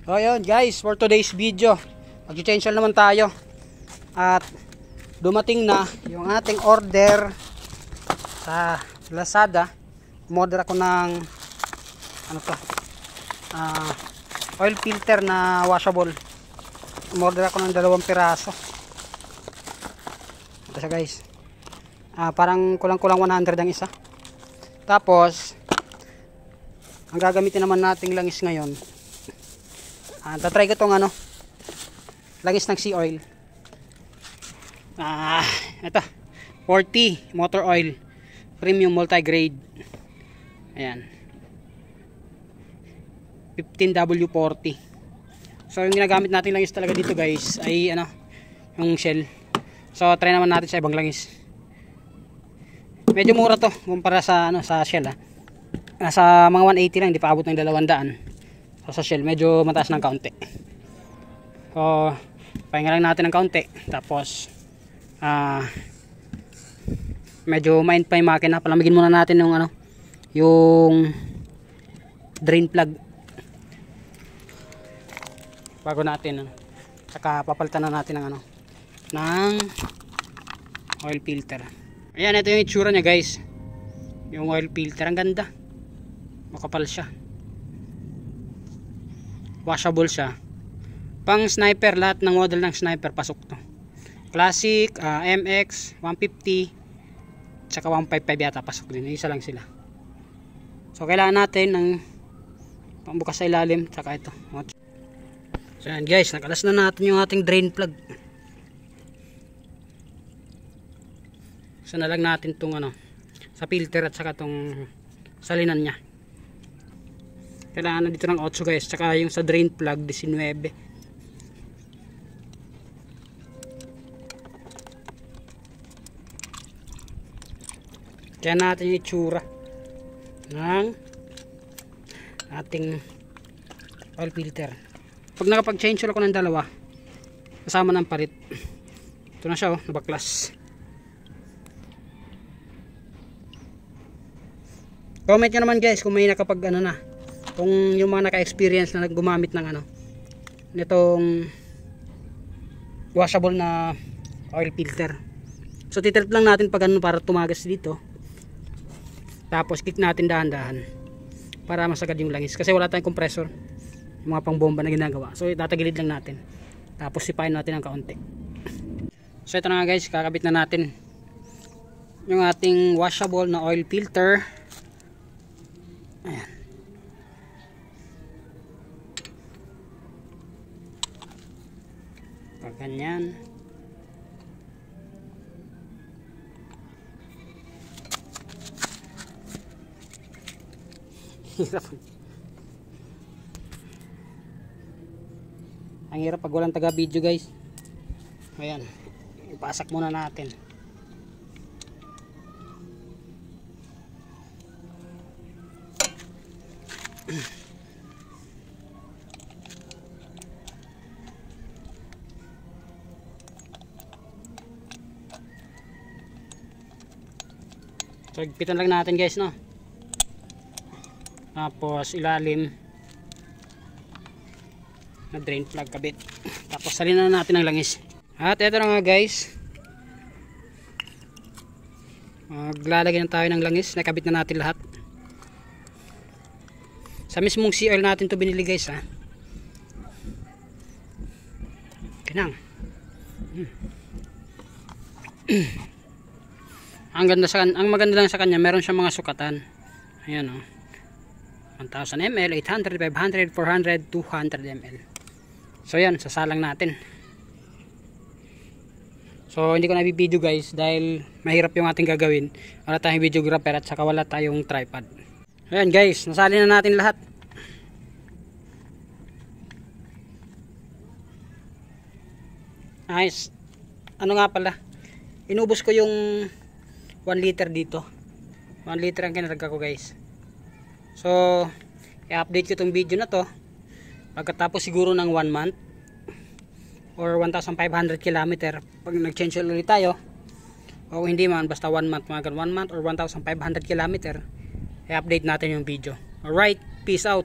So yun guys, for today's video, mag-change naman tayo. At dumating na yung ating order sa Lazada. Umorder ako ng oil filter na washable. Umorder ako ng 2 piraso. Ito siya guys. Parang kulang-kulang 100 ang isa. Tapos ang gagamitin naman nating langis ngayon, tatry ko tong langis ng sea oil. Ito 40 motor oil premium multi-grade. Ayan, 15W40. So yung ginagamit natin langis talaga dito guys ay yung Shell. So try naman natin sa ibang langis. Medyo mura to kumpara sa sa Shell. Nasa mga 180 lang, hindi pa abot ng 200. So sa Shell medyo mataas ng kaunti. So pahinga lang natin ng kaunti. Tapos medyo main pa yung makina. Palamigin muna natin yung yung drain plug bago natin saka papalitan na natin ng ng oil filter. Ayan, ito yung itsura nya guys. Yung oil filter, ang ganda, makapal siya, washable siya, pang sniper. Lahat ng model ng sniper pasok to. Classic, MX 150 tsaka 155 yata pasok din. Isa lang sila. So kailangan natin ng pambukas sa ilalim tsaka ito. So yan guys, nakalas na natin yung ating drain plug. So na lang natin tong sa filter at saka tong salinan nya. Kailangan na dito ng 8 guys, tsaka yung sa drain plug 19. Kaya natin yung itsura ng ating oil filter. Pag nakapag-change ako ng 2 kasama ng palit, ito na siya nabaklas. Comment nyo naman guys kung may nakapag na, kung yung mga naka-experience na gumamit ng nitong washable na oil filter. So titilt lang natin pag para tumagas dito. Tapos kick natin dahan-dahan para masagad yung langis, kasi wala tayong compressor, yung mga pangbomba na ginagawa. So itatagilid lang natin, tapos sipain natin ng kaunti. So ito na nga guys, kakabit na natin yung ating washable na oil filter. Ayan. Pag ganyan, ang hirap pag walang taga video guys. Ayan, ipasak muna natin. So higpitan lang natin guys, no? Tapos ilalim na drain plug kabit. Tapos salinan na natin ang langis. At eto na nga guys, maglalagay na tayo ng langis. Nakabit na natin lahat. Sa mismong sea oil natin to binili guys, Kinang. Ang maganda lang sa kanya, meron siyang mga sukatan. Ayan 1000 ml, 800, 500, 400, 200 ml. So yan, sasalang natin. So hindi ko na i-video guys dahil mahirap yung ating gagawin. Wala tayong videographer at saka wala tayong tripod. Ayan guys, nasali na natin lahat. Nice. Ano nga pala, inubos ko yung 1 liter dito. 1 liter ang kinarga ko guys. So i-update ko itong video na to pagkatapos siguro ng 1 month or 1,500 km pag nag-change ulit tayo, o hindi man, basta 1 month, mga 1 month or 1,500 km, i-update natin yung video. Alright, peace out.